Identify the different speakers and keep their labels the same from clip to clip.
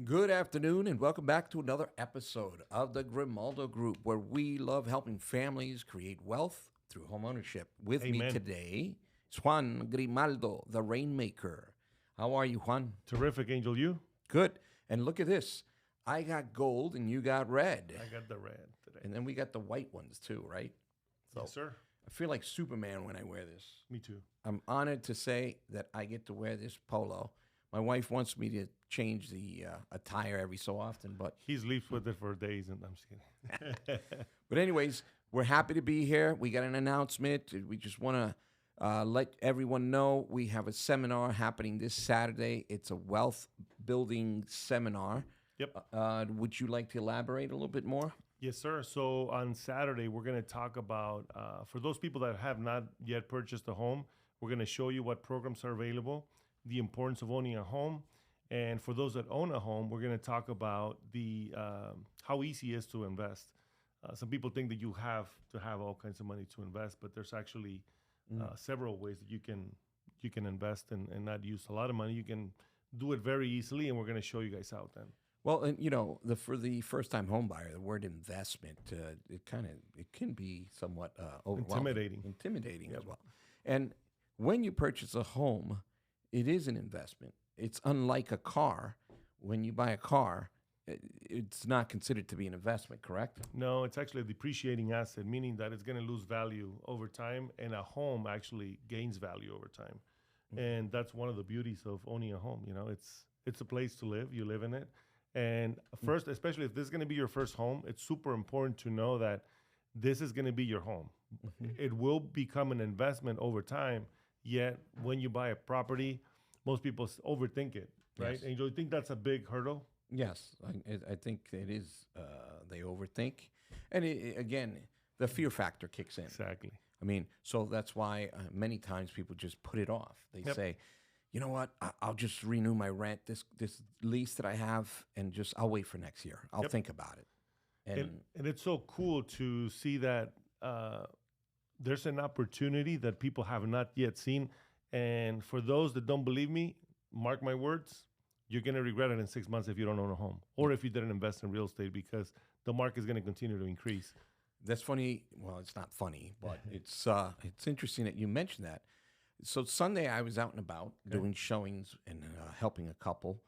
Speaker 1: Good afternoon, and welcome back to another episode of the Grimaldo Group, where we love helping families create wealth through homeownership. With me
Speaker 2: Amen.
Speaker 1: today is Juan Grimaldo, the Rainmaker. How are you, Juan?
Speaker 2: Terrific, Angel. You?
Speaker 1: Good. And look at this. I got gold and you got red.
Speaker 2: I got the red today.
Speaker 1: And then we got the white ones too, right? So
Speaker 2: Yes, sir.
Speaker 1: I feel like Superman when I wear this.
Speaker 2: Me too.
Speaker 1: I'm honored to say that I get to wear this polo. My wife wants me to change the attire every so often, but
Speaker 2: He sleeps with it for days, and I'm just kidding.
Speaker 1: but anyways, we're happy to be here. We got an announcement. We just want to let everyone know we have a seminar happening this Saturday. It's a wealth building seminar.
Speaker 2: Yep.
Speaker 1: Would you like to elaborate a little bit more?
Speaker 2: Yes, sir. So on Saturday, we're going to talk about, for those people that have not yet purchased a home, we're going to show you what programs are available, the importance of owning a home. And for those that own a home, we're going to talk about the how easy it is to invest. Some people think that you have to have all kinds of money to invest, but there's actually several ways that you can invest and not use a lot of money. You can do it very easily, and we're going to show you guys out then.
Speaker 1: Well, and for the first-time home buyer, the word investment, it can be somewhat overwhelming. Intimidating as well. And when you purchase a home, it is an investment. It's unlike a car. When you buy a car, it's not considered to be an investment, correct?
Speaker 2: No, it's actually a depreciating asset, meaning that it's going to lose value over time, and a home actually gains value over time. And that's one of the beauties of owning a home. It's a place to live. You live in it. And first, especially if this is going to be your first home, it's super important to know that this is going to be your home. It will become an investment over time, yet when you buy a property, most people overthink it, right?
Speaker 1: Yes.
Speaker 2: And you think that's a big hurdle?
Speaker 1: Yes, I think it is. They overthink. And again, the fear factor kicks in.
Speaker 2: Exactly.
Speaker 1: I mean, so that's why many times people just put it off. They say, you know what, I'll just renew my rent, this lease that I have, and I'll wait for next year. I'll think about it.
Speaker 2: And it's so cool to see that there's an opportunity that people have not yet seen. And for those that don't believe me, mark my words, you're going to regret it in 6 months if you don't own a home or if you didn't invest in real estate, because the market is going to continue to increase.
Speaker 1: That's funny. Well, it's not funny, but it's interesting that you mentioned that. So Sunday I was out and about doing showings and helping a couple.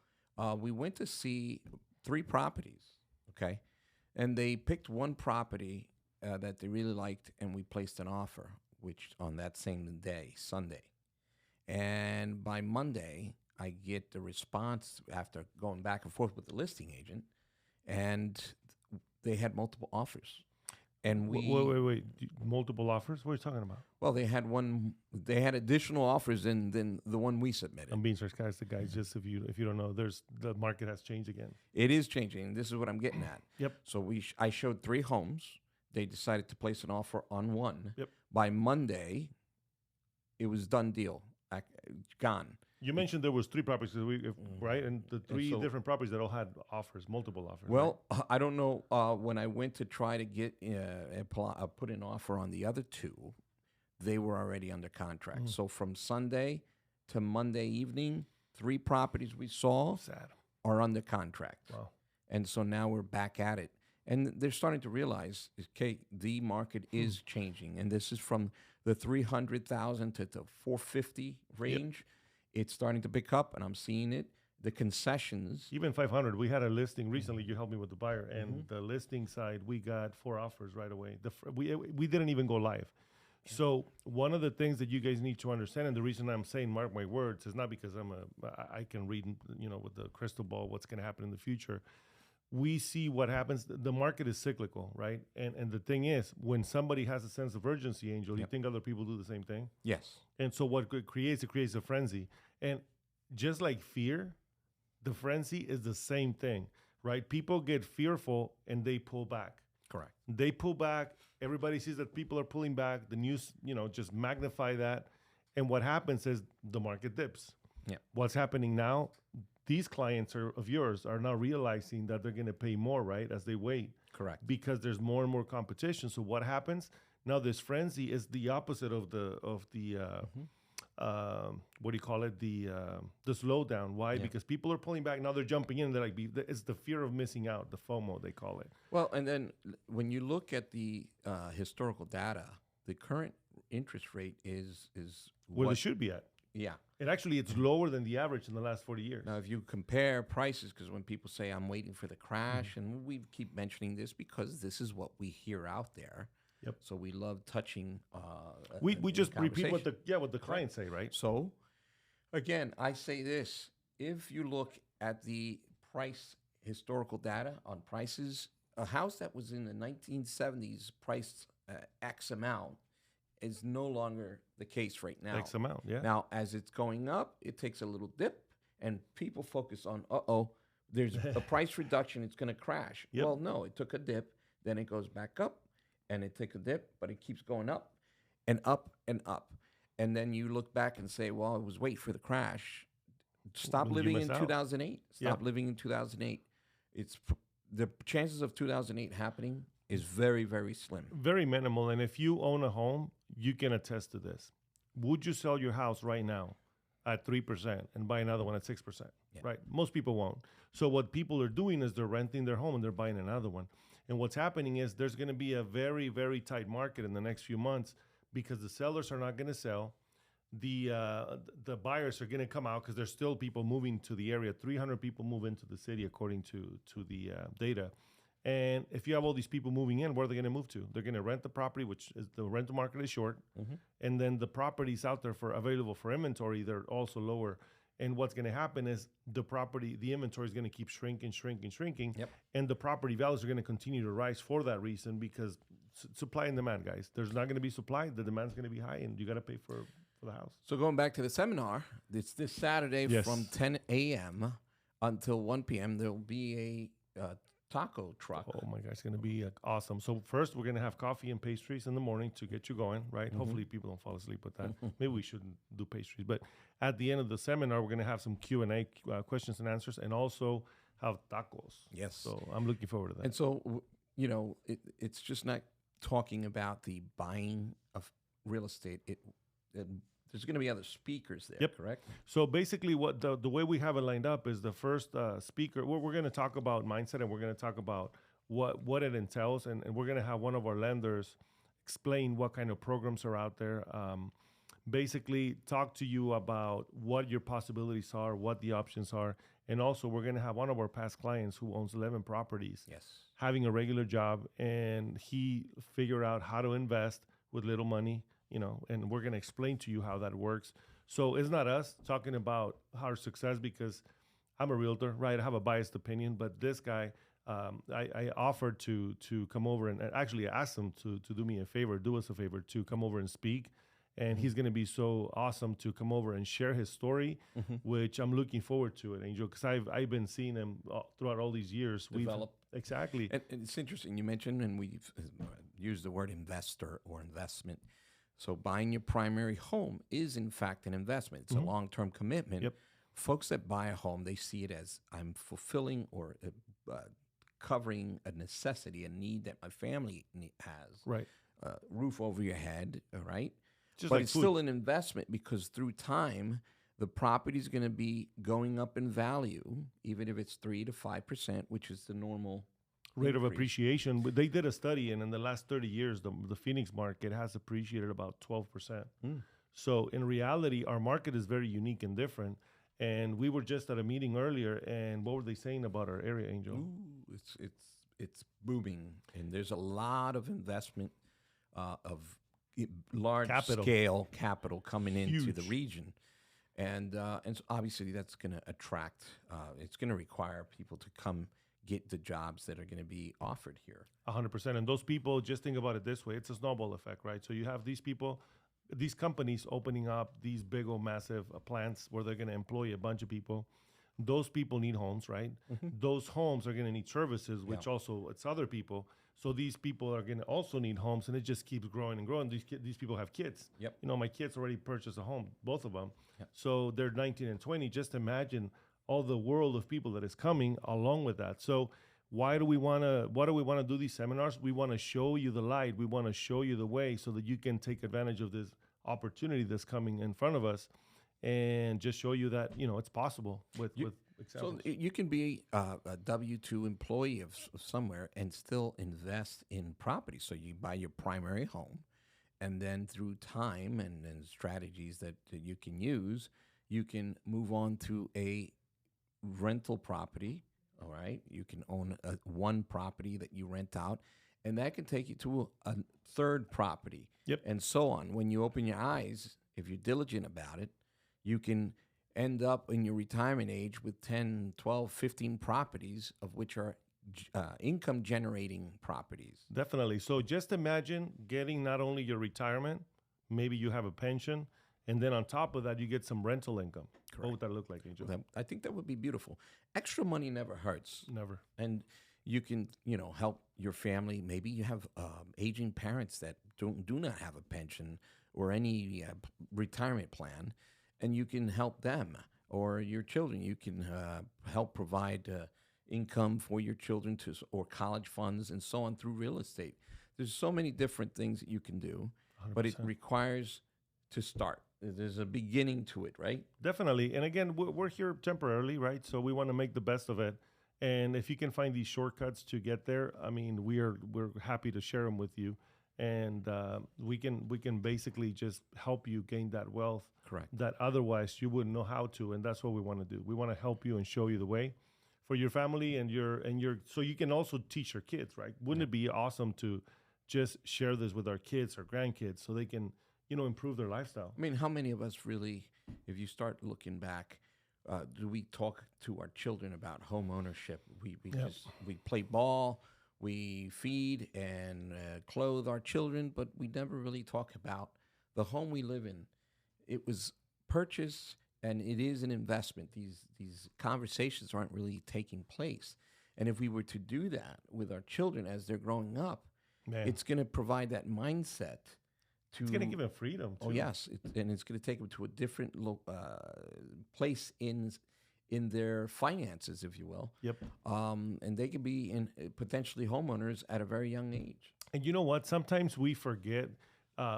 Speaker 1: We went to see 3 properties, okay? And they picked one property that they really liked, and we placed an offer, which on that same day, Sunday. And by Monday, I get the response after going back and forth with the listing agent, and they had multiple offers. And
Speaker 2: Wait. Multiple offers? What are you talking about?
Speaker 1: Well, they had They had additional offers than the one we submitted.
Speaker 2: I'm being sarcastic, guys. Just if you don't know, the market has changed again.
Speaker 1: It is changing. This is what I'm getting at.
Speaker 2: Yep.
Speaker 1: So I showed 3 homes. They decided to place an offer on one.
Speaker 2: Yep.
Speaker 1: By Monday, it was done deal. Gone.
Speaker 2: You mentioned there was 3 properties, right? And the 3 different properties that all had offers, multiple offers.
Speaker 1: Well, right? I don't know. When I went to try to get put an offer on the other 2, they were already under contract. So from Sunday to Monday evening, 3 properties we saw are under contract.
Speaker 2: Wow.
Speaker 1: And so now we're back at it. And they're starting to realize, okay, the market is changing. And this is from the 300,000 to the 450 range. Yep. It's starting to pick up, and I'm seeing it. The concessions.
Speaker 2: Even 500. We had a listing recently. You helped me with the buyer. And the listing side, we got 4 offers right away. We didn't even go live. So one of the things that you guys need to understand, and the reason I'm saying mark my words, is not because I can read, with the crystal ball what's going to happen in the future. We see what happens. The market is cyclical, right? And the thing is, when somebody has a sense of urgency, Angel, you think other people do the same thing?
Speaker 1: Yes.
Speaker 2: And so what it creates a frenzy. And just like fear, the frenzy is the same thing, right? People get fearful and they pull back.
Speaker 1: Correct.
Speaker 2: They pull back. Everybody sees that people are pulling back. The news, just magnify that. And what happens is the market dips.
Speaker 1: Yeah.
Speaker 2: What's happening now, these clients of yours are now realizing that they're going to pay more, right, as they wait.
Speaker 1: Correct.
Speaker 2: Because there's more and more competition. So what happens? Now this frenzy is the opposite of the what do you call it? The slowdown. Why?
Speaker 1: Yeah.
Speaker 2: Because people are pulling back. Now they're jumping in. They're like, it's the fear of missing out, the FOMO, they call it.
Speaker 1: Well, and then when you look at the historical data, the current interest rate is
Speaker 2: Where they should be at.
Speaker 1: Yeah.
Speaker 2: And actually, it's lower than the average in the last 40 years.
Speaker 1: Now, if you compare prices, because when people say I'm waiting for the crash, and we keep mentioning this because this is what we hear out there.
Speaker 2: Yep.
Speaker 1: So we love touching.
Speaker 2: We just repeat what
Speaker 1: conversation.
Speaker 2: the clients say, right?
Speaker 1: So, again, I say this: if you look at the price historical data on prices, a house that was in the 1970s priced X amount is no longer the case right now.
Speaker 2: X amount, yeah.
Speaker 1: Now, as it's going up, it takes a little dip, and people focus on, there's a price reduction, it's going to crash.
Speaker 2: Yep.
Speaker 1: Well, no, it took a dip, then it goes back up, and it takes a dip, but it keeps going up and up and up. And then you look back and say, well, it was wait for the crash. Stop
Speaker 2: You
Speaker 1: living in
Speaker 2: miss out.
Speaker 1: 2008. Stop
Speaker 2: Yeah.
Speaker 1: living in 2008. The chances of 2008 happening is very, very slim.
Speaker 2: Very minimal. And if you own a home, you can attest to this. Would you sell your house right now at 3% and buy another one at 6%?
Speaker 1: Yeah.
Speaker 2: Right? Most people won't. So what people are doing is they're renting their home and they're buying another one. And what's happening is there's going to be a very, very tight market in the next few months because the sellers are not going to sell. The buyers are going to come out because there's still people moving to the area. 300 people move into the city according to the data. And if you have all these people moving in, where are they going to move to? They're going to rent the property, which is the rental market is short.
Speaker 1: Mm-hmm.
Speaker 2: And then the properties out there available for inventory, they're also lower. And what's going to happen is the inventory is going to keep shrinking.
Speaker 1: Yep.
Speaker 2: And the property values are going to continue to rise for that reason because supply and demand, guys. There's not going to be supply. The demand's going to be high, and you got to pay for the house.
Speaker 1: So going back to the seminar, it's this Saturday
Speaker 2: Yes.
Speaker 1: from 10 a.m. until 1 p.m. There will be a taco truck.
Speaker 2: Oh my God, it's going to be awesome. So first, we're going to have coffee and pastries in the morning to get you going, right?
Speaker 1: Mm-hmm.
Speaker 2: Hopefully people don't fall asleep with that. Maybe we shouldn't do pastries. But at the end of the seminar, we're going to have some Q&A, questions and answers, and also have tacos.
Speaker 1: Yes.
Speaker 2: So I'm looking forward to that.
Speaker 1: And so, it's just not talking about the buying of real estate. There's going to be other speakers there,
Speaker 2: Yep.
Speaker 1: correct?
Speaker 2: So basically, what the way we have it lined up is the first speaker. We're going to talk about mindset, and we're going to talk about what it entails, and we're going to have one of our lenders explain what kind of programs are out there. Basically, talk to you about what your possibilities are, what the options are, and also we're going to have one of our past clients who owns 11 properties,
Speaker 1: Yes.
Speaker 2: having a regular job, and he figured out how to invest with little money. And we're going to explain to you how that works. So it's not us talking about our success because I'm a realtor, right? I have a biased opinion, but this guy, I offered to come over and actually asked him to do me a favor, do us a favor to come over and speak. And he's going to be so awesome to come over and share his story, which I'm looking forward to it, Angel, because I've been seeing him throughout all these years.
Speaker 1: Develop.
Speaker 2: Exactly.
Speaker 1: And it's interesting. You mentioned, and we've used the word investor or investment. So buying your primary home is, in fact, an investment. It's a long-term commitment.
Speaker 2: Yep.
Speaker 1: Folks that buy a home, they see it as I'm fulfilling or covering a necessity, a need that my family has.
Speaker 2: Right.
Speaker 1: Roof over your head, all right?
Speaker 2: Just
Speaker 1: but
Speaker 2: like
Speaker 1: it's
Speaker 2: food.
Speaker 1: still an investment because through time, the property is going to be going up in value, even if it's 3 to 5%, which is the normal
Speaker 2: rate of
Speaker 1: increase.
Speaker 2: appreciation. But they did a study, and in the last 30 years, the Phoenix market has appreciated about 12%. So in reality, our market is very unique and different. And we were just at a meeting earlier, and what were they saying about our area, Angel?
Speaker 1: Ooh, it's booming, and there's a lot of investment of large scale capital coming into the region, and so obviously that's going to attract. It's going to require people to come get the jobs that are going to be offered here.
Speaker 2: 100%. And those people, just think about it this way: it's a snowball effect, right? So you have these people, these companies opening up these big old massive plants where they're going to employ a bunch of people. Those people need homes, right? Those homes are going to need services, which also it's other people. So these people are going to also need homes, and it just keeps growing and growing. These people have kids.
Speaker 1: Yep.
Speaker 2: My kids already purchased a home, both of them.
Speaker 1: Yep.
Speaker 2: So they're 19 and 20. Just imagine all the world of people that is coming along with that. So why do we want to do these seminars? We want to show you the light. We want to show you the way so that you can take advantage of opportunity that's coming in front of us, and just show you that it's possible with examples.
Speaker 1: So you can be a W-2 employee of somewhere and still invest in property. So you buy your primary home, and then through time and strategies that you can use, you can move on to a rental property. All right, you can own one property that you rent out, and that can take you to a third property.
Speaker 2: Yep.
Speaker 1: And so on. When you open your eyes, if you're diligent about it, you can end up in your retirement age with 10, 12, 15 properties, of which are income generating properties.
Speaker 2: Definitely. So just imagine getting not only your retirement, maybe you have a pension, and then on top of that, you get some rental income.
Speaker 1: Correct.
Speaker 2: What would that look like, Angel?
Speaker 1: I think that would be beautiful. Extra money never hurts.
Speaker 2: Never.
Speaker 1: And you can, help your family. Maybe you have aging parents that do not have a pension or any retirement plan, and you can help them, or your children. You can help provide income for your children or college funds and so on through real estate. There's so many different things that you can do,
Speaker 2: 100%.
Speaker 1: but it requires to start. There's a beginning to it, right?
Speaker 2: Definitely. And again, we're here temporarily, right? So we want to make the best of it. And if you can find these shortcuts to get there, I mean, we're happy to share them with you. And we can basically just help you gain that wealth.
Speaker 1: Correct.
Speaker 2: That otherwise you wouldn't know how to. And that's what we want to do. We want to help you and show you the way for your family and your so you can also teach your kids, right? Wouldn't it be awesome to just share this with our kids or grandkids so they can, improve their lifestyle?
Speaker 1: I mean, how many of us really, if you start looking back, do we talk to our children about home ownership? We play ball, we feed and clothe our children, but we never really talk about the home we live in. It was purchased, and it is an investment. These conversations aren't really taking place. And if we were to do that with our children as they're growing up, it's going to provide that mindset.
Speaker 2: It's going to give them freedom, too.
Speaker 1: Oh, yes. And it's going to take them to a different place in their finances, if you will.
Speaker 2: Yep.
Speaker 1: And they could be potentially homeowners at a very young age.
Speaker 2: And you know what? Sometimes we forget.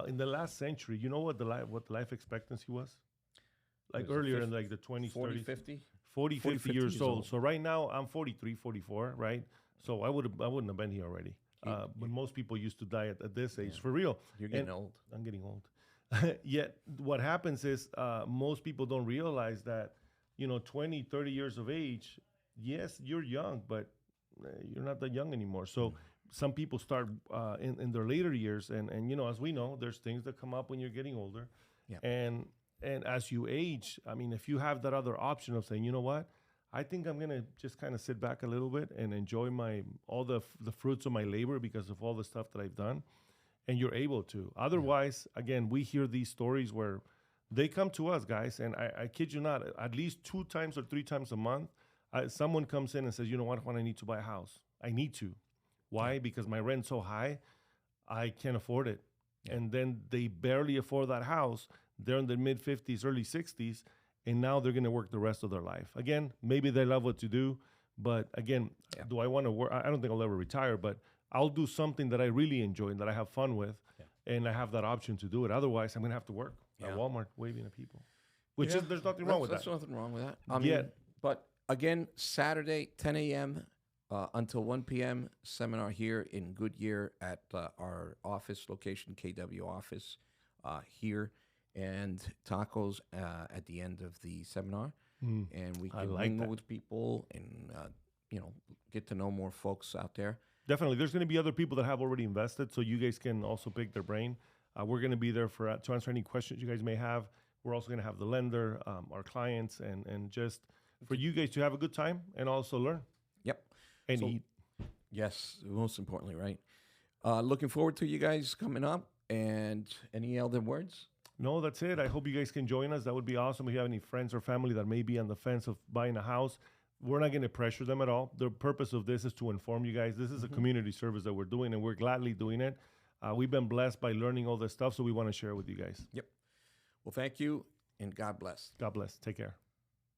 Speaker 2: In the last century, you know what the life expectancy was? Like earlier in like the 20s,
Speaker 1: 40,
Speaker 2: 30s.
Speaker 1: 50?
Speaker 2: 40, 50 years old. So right now I'm 43, 44, right? So I wouldn't have been here already. But most people used to die at this age, for real.
Speaker 1: You're getting old.
Speaker 2: I'm getting old. Yet what happens is most people don't realize that, 20, 30 years of age, yes, you're young, but you're not that young anymore. So some people start in their later years. And as we know, there's things that come up when you're getting older.
Speaker 1: Yeah.
Speaker 2: And as you age, I mean, if you have that other option of saying, you know what, I think I'm going to just kind of sit back a little bit and enjoy all the fruits of my labor because of all the stuff that I've done. And you're able to. Otherwise, again, we hear these stories where they come to us, guys, and I kid you not, at least 2 times or 3 times a month, someone comes in and says, you know what, when I need to buy a house, I need to. Why? Because my rent's so high, I can't afford it. Yeah. And then they barely afford that house. They're in their mid-50s, early 60s, and now they're going to work the rest of their life. Again, maybe they love what to do, but again, do I want to work? I don't think I'll ever retire, but I'll do something that I really enjoy and that I have fun with, and I have that option to do it. Otherwise, I'm going to have to work at Walmart waving at people, which is, there's nothing wrong with that.
Speaker 1: There's nothing wrong with that. But again, Saturday, 10 a.m. Until 1 p.m., seminar here in Goodyear at our office location, KW office here, and tacos at the end of the seminar. And we can mingle with people and, get to know more folks out there.
Speaker 2: Definitely. There's going to be other people that have already invested, so you guys can also pick their brain. We're going to be there to answer any questions you guys may have. We're also going to have the lender, our clients, and just for you guys to have a good time and also learn.
Speaker 1: Yep.
Speaker 2: And eat.
Speaker 1: Yes, most importantly, right? Looking forward to you guys coming up. And any other words?
Speaker 2: No, that's it. I hope you guys can join us. That would be awesome. If you have any friends or family that may be on the fence of buying a house, we're not going to pressure them at all. The purpose of this is to inform you guys. This is a community service that we're doing, and we're gladly doing it. We've been blessed by learning all this stuff, so we want to share it with you guys.
Speaker 1: Yep. Well, thank you, and God bless.
Speaker 2: God bless. Take care.